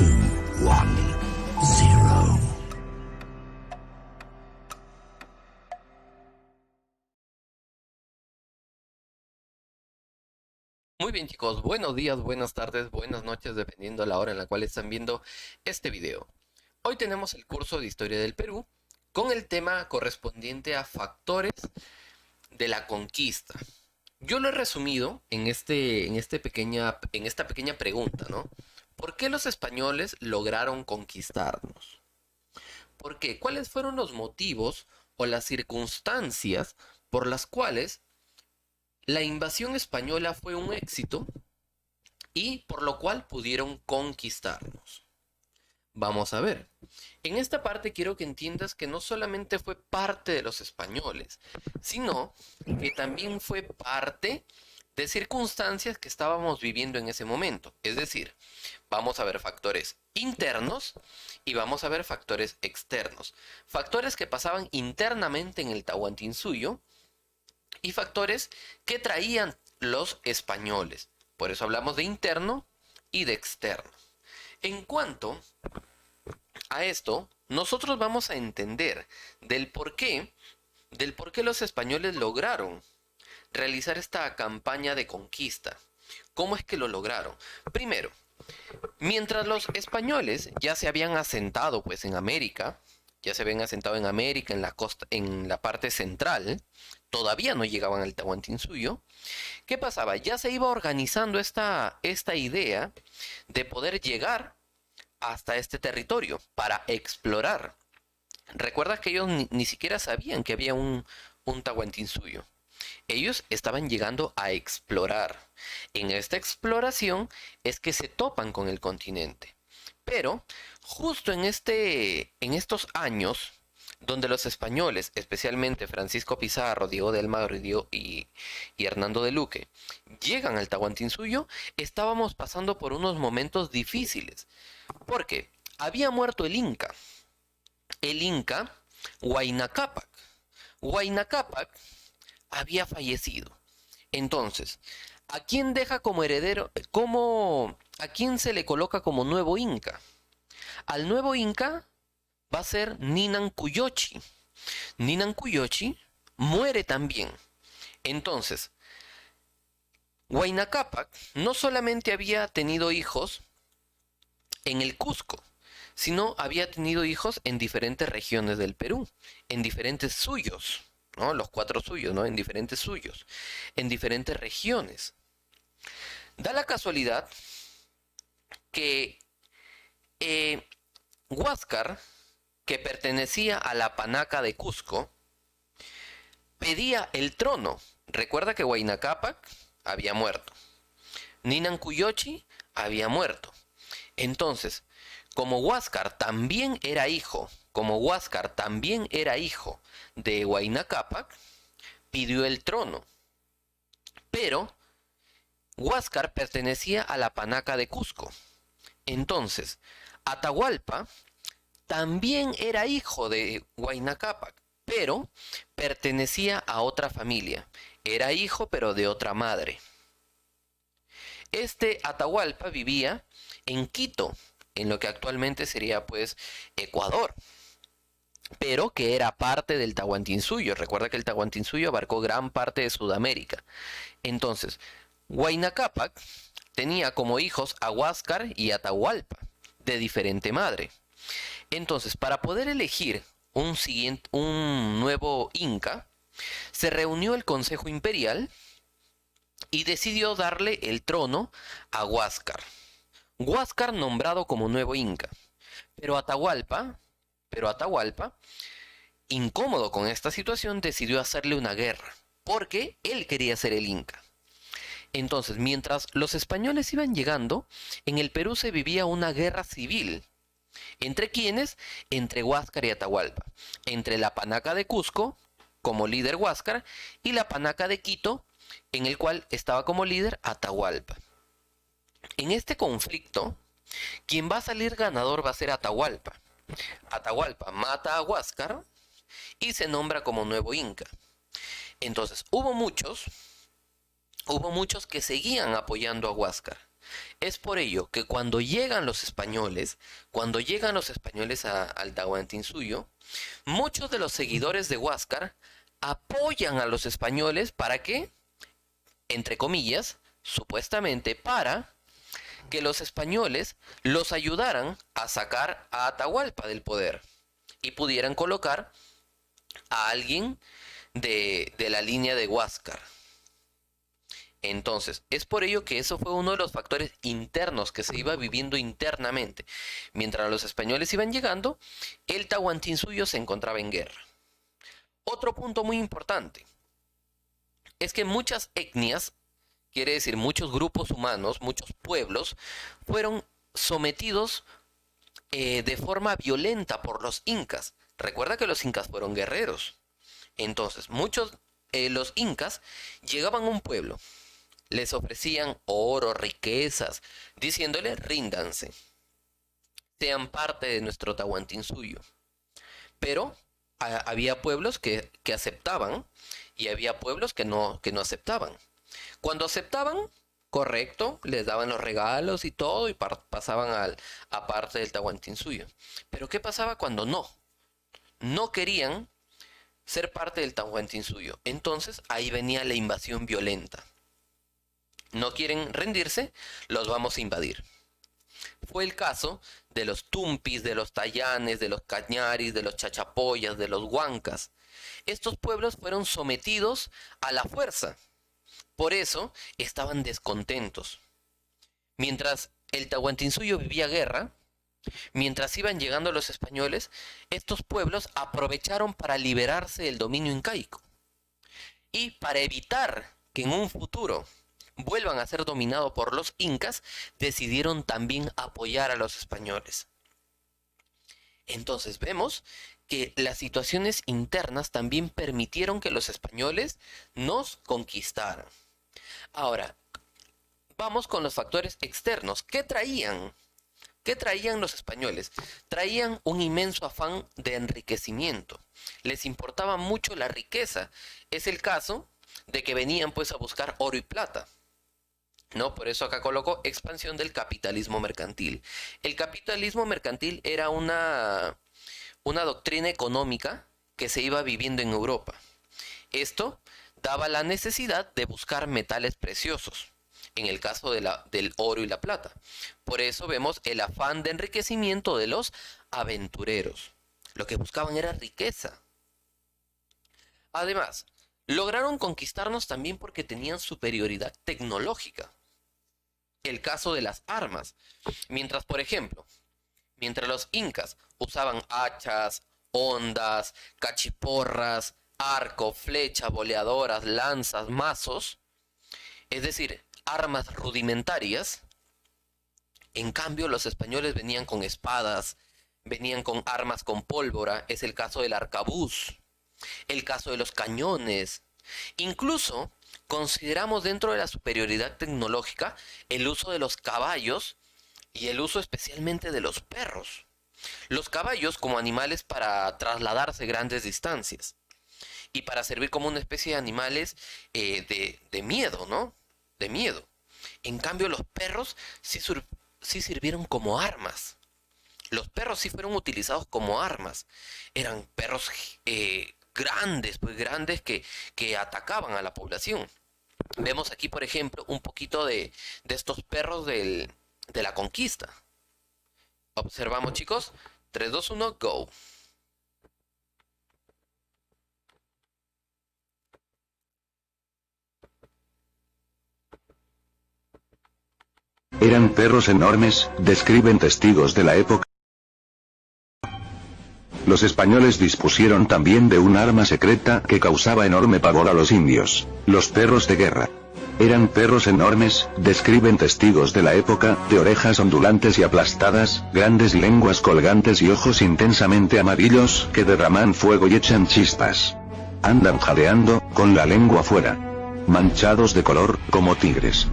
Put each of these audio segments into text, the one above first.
1, 0. Muy bien chicos, buenos días, buenas tardes, buenas noches, dependiendo de la hora en la cual están viendo este video. Hoy tenemos el curso de Historia del Perú con el tema correspondiente a factores de la conquista. Yo lo he resumido en esta pequeña pregunta, ¿no? ¿Por qué los españoles lograron conquistarnos? ¿Por qué? ¿Cuáles fueron los motivos o las circunstancias por las cuales la invasión española fue un éxito y por lo cual pudieron conquistarnos? Vamos a ver. En esta parte quiero que entiendas que no solamente fue parte de los españoles, sino que también fue parte de circunstancias que estábamos viviendo en ese momento. Es decir, vamos a ver factores internos y vamos a ver factores externos. Factores que pasaban internamente en el Tahuantinsuyo y factores que traían los españoles. Por eso hablamos de interno y de externo. En cuanto a esto, nosotros vamos a entender del por qué los españoles lograron realizar esta campaña de conquista. ¿Cómo es que lo lograron? Primero, mientras los españoles ya se habían asentado pues en América, en la costa, en la parte central, todavía no llegaban al Tahuantinsuyo. ¿Qué pasaba? Ya se iba organizando esta idea de poder llegar hasta este territorio para explorar. Recuerda que ellos ni siquiera sabían que había un Tahuantinsuyo. Ellos estaban llegando a explorar. En esta exploración es que se topan con el continente. Pero justo en estos años, donde los españoles, especialmente Francisco Pizarro, Diego de Almagro y Hernando de Luque, llegan al Tahuantinsuyo, estábamos pasando por unos momentos difíciles. Porque había muerto el Inca Huayna Cápac. Huayna Cápac había fallecido. Entonces, ¿a quién deja como heredero? ¿A quién se le coloca como nuevo Inca? Al nuevo Inca va a ser Ninan Cuyochi. Ninan Cuyochi muere también. Entonces, Huayna Cápac no solamente había tenido hijos en el Cusco, sino había tenido hijos en diferentes regiones del Perú, en diferentes suyos, ¿no? Los 4 suyos, ¿no? En diferentes suyos, en diferentes regiones. Da la casualidad que Huáscar, que pertenecía a la Panaca de Cusco, pedía el trono. Recuerda que Huayna Cápac había muerto. Ninan Cuyochi había muerto. Entonces, como Huáscar también era hijo de Huayna Cápac, pidió el trono. Pero Huáscar pertenecía a la Panaca de Cusco. Entonces, Atahualpa también era hijo de Huayna Cápac, pero pertenecía a otra familia. Era hijo, pero de otra madre. Este Atahualpa vivía en Quito, en lo que actualmente sería pues Ecuador, pero que era parte del Tahuantinsuyo. Recuerda que el Tahuantinsuyo abarcó gran parte de Sudamérica. Entonces, Huayna Cápac tenía como hijos a Huáscar y Atahualpa, de diferente madre. Entonces, para poder elegir un nuevo Inca, se reunió el Consejo Imperial y decidió darle el trono a Huáscar. Huáscar nombrado como nuevo Inca. Pero Atahualpa, incómodo con esta situación, decidió hacerle una guerra, porque él quería ser el Inca. Entonces, mientras los españoles iban llegando, en el Perú se vivía una guerra civil. ¿Entre quiénes? Entre Huáscar y Atahualpa. Entre la Panaca de Cusco, como líder Huáscar, y la Panaca de Quito, en el cual estaba como líder Atahualpa. En este conflicto, quien va a salir ganador va a ser Atahualpa. Atahualpa mata a Huáscar y se nombra como nuevo Inca. Entonces, hubo muchos que seguían apoyando a Huáscar. Es por ello que cuando llegan los españoles al Tahuantinsuyo, muchos de los seguidores de Huáscar apoyan a los españoles para que, entre comillas, supuestamente para que los españoles los ayudaran a sacar a Atahualpa del poder y pudieran colocar a alguien de la línea de Huáscar. Entonces, es por ello que eso fue uno de los factores internos que se iba viviendo internamente. Mientras los españoles iban llegando, el Tahuantinsuyo se encontraba en guerra. Otro punto muy importante es que muchas etnias, quiere decir muchos grupos humanos, muchos pueblos, fueron sometidos de forma violenta por los incas. Recuerda que los incas fueron guerreros. Entonces, los incas llegaban a un pueblo, les ofrecían oro, riquezas, diciéndoles ríndanse, sean parte de nuestro Tahuantinsuyo. Pero había pueblos que aceptaban y había pueblos que no aceptaban. Cuando aceptaban, correcto, les daban los regalos y todo y pasaban a parte del Tahuantinsuyo. Pero ¿qué pasaba cuando no querían ser parte del Tahuantinsuyo? Entonces ahí venía la invasión violenta. No quieren rendirse, los vamos a invadir. Fue el caso de los tumpis, de los tayanes, de los cañaris, de los chachapoyas, de los huancas. Estos pueblos fueron sometidos a la fuerza. Por eso estaban descontentos. Mientras el Tahuantinsuyo vivía guerra, mientras iban llegando los españoles, estos pueblos aprovecharon para liberarse del dominio incaico. Y para evitar que en un futuro vuelvan a ser dominados por los incas, decidieron también apoyar a los españoles. Entonces vemos que las situaciones internas también permitieron que los españoles nos conquistaran. Ahora, vamos con los factores externos. ¿Qué traían? ¿Qué traían los españoles? Traían un inmenso afán de enriquecimiento. Les importaba mucho la riqueza. Es el caso de que venían pues a buscar oro y plata. ¿No? Por eso acá coloco expansión del capitalismo mercantil. El capitalismo mercantil era una doctrina económica que se iba viviendo en Europa. Esto daba la necesidad de buscar metales preciosos, en el caso del oro y la plata. Por eso vemos el afán de enriquecimiento de los aventureros. Lo que buscaban era riqueza. Además, lograron conquistarnos también porque tenían superioridad tecnológica. El caso de las armas. Mientras, por ejemplo, mientras los incas usaban hachas, hondas, cachiporras, arco, flecha, boleadoras, lanzas, mazos, es decir, armas rudimentarias, en cambio los españoles venían con espadas, venían con armas con pólvora. Es el caso del arcabuz, el caso de los cañones. Incluso consideramos dentro de la superioridad tecnológica el uso de los caballos y el uso especialmente de los perros. Los caballos como animales para trasladarse grandes distancias y para servir como una especie de animales de miedo, ¿no? De miedo. En cambio los perros sí sirvieron como armas. Los perros sí fueron utilizados como armas. Eran perros grandes, pues grandes que atacaban a la población. Vemos aquí, por ejemplo, un poquito de estos perros de la conquista. Observamos, chicos. 3, 2, 1, go. Eran perros enormes, describen testigos de la época. Los españoles dispusieron también de un arma secreta que causaba enorme pavor a los indios, los perros de guerra. Eran perros enormes, describen testigos de la época, de orejas ondulantes y aplastadas, grandes lenguas colgantes y ojos intensamente amarillos que derraman fuego y echan chispas. Andan jadeando, con la lengua fuera. Manchados de color, como tigres.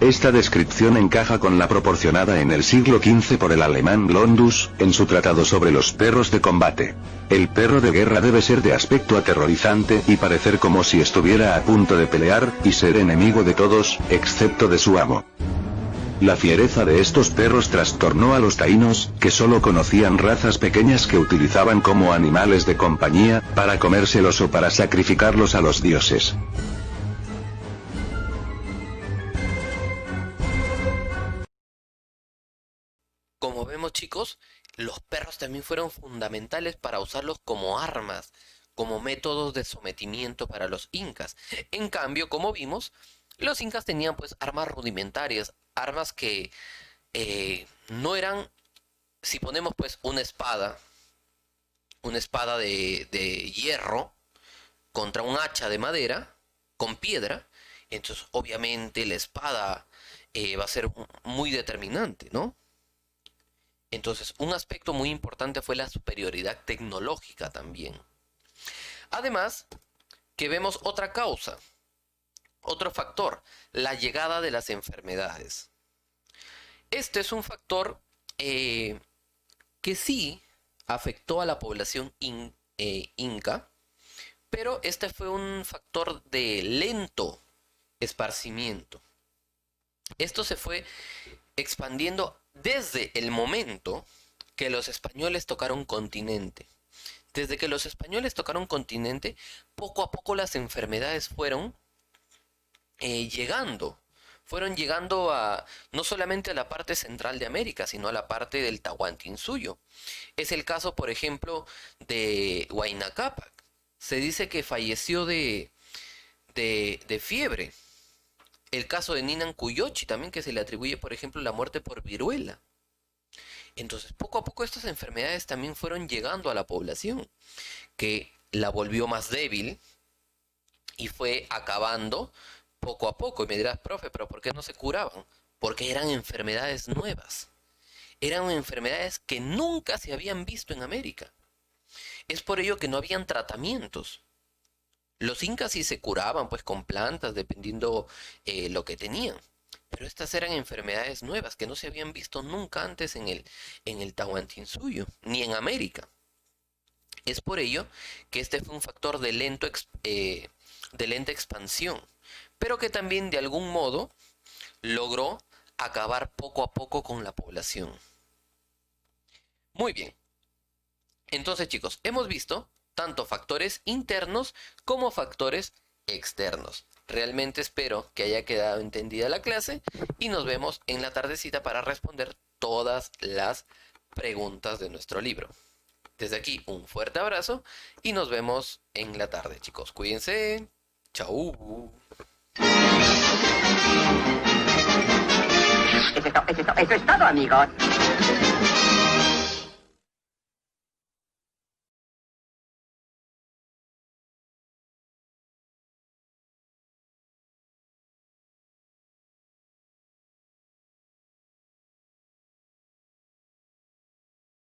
Esta descripción encaja con la proporcionada en el siglo XV por el alemán Blondus, en su tratado sobre los perros de combate. El perro de guerra debe ser de aspecto aterrorizante y parecer como si estuviera a punto de pelear, y ser enemigo de todos, excepto de su amo. La fiereza de estos perros trastornó a los taínos, que solo conocían razas pequeñas que utilizaban como animales de compañía, para comérselos o para sacrificarlos a los dioses. Como vemos, chicos, los perros también fueron fundamentales para usarlos como armas, como métodos de sometimiento para los incas. En cambio, como vimos, los incas tenían pues armas rudimentarias, armas que no eran, si ponemos pues una espada de hierro contra un hacha de madera con piedra, entonces obviamente la espada va a ser muy determinante, ¿no? Entonces, un aspecto muy importante fue la superioridad tecnológica también. Además, que vemos otra causa, otro factor, la llegada de las enfermedades. Este es un factor que sí afectó a la población inca, pero este fue un factor de lento esparcimiento. Esto se fue expandiendo desde el momento que los españoles tocaron continente. Desde que los españoles tocaron continente, poco a poco las enfermedades fueron llegando a no solamente a la parte central de América, sino a la parte del Tahuantinsuyo. Es el caso, por ejemplo, de Huayna Cápac. Se dice que falleció de fiebre. El caso de Ninan Cuyochi también, que se le atribuye, por ejemplo, la muerte por viruela. Entonces, poco a poco estas enfermedades también fueron llegando a la población, que la volvió más débil y fue acabando poco a poco. Y me dirás, profe, pero ¿por qué no se curaban? Porque eran enfermedades nuevas. Eran enfermedades que nunca se habían visto en América. Es por ello que no habían tratamientos. Los incas sí se curaban pues con plantas, dependiendo lo que tenían. Pero estas eran enfermedades nuevas que no se habían visto nunca antes en el Tahuantinsuyo, ni en América. Es por ello que este fue un factor de lenta expansión, pero que también de algún modo logró acabar poco a poco con la población. Muy bien. Entonces, chicos, hemos visto tanto factores internos como factores externos. Realmente espero que haya quedado entendida la clase y nos vemos en la tardecita para responder todas las preguntas de nuestro libro. Desde aquí un fuerte abrazo y nos vemos en la tarde, chicos. Cuídense. Chau. Eso es todo, amigos.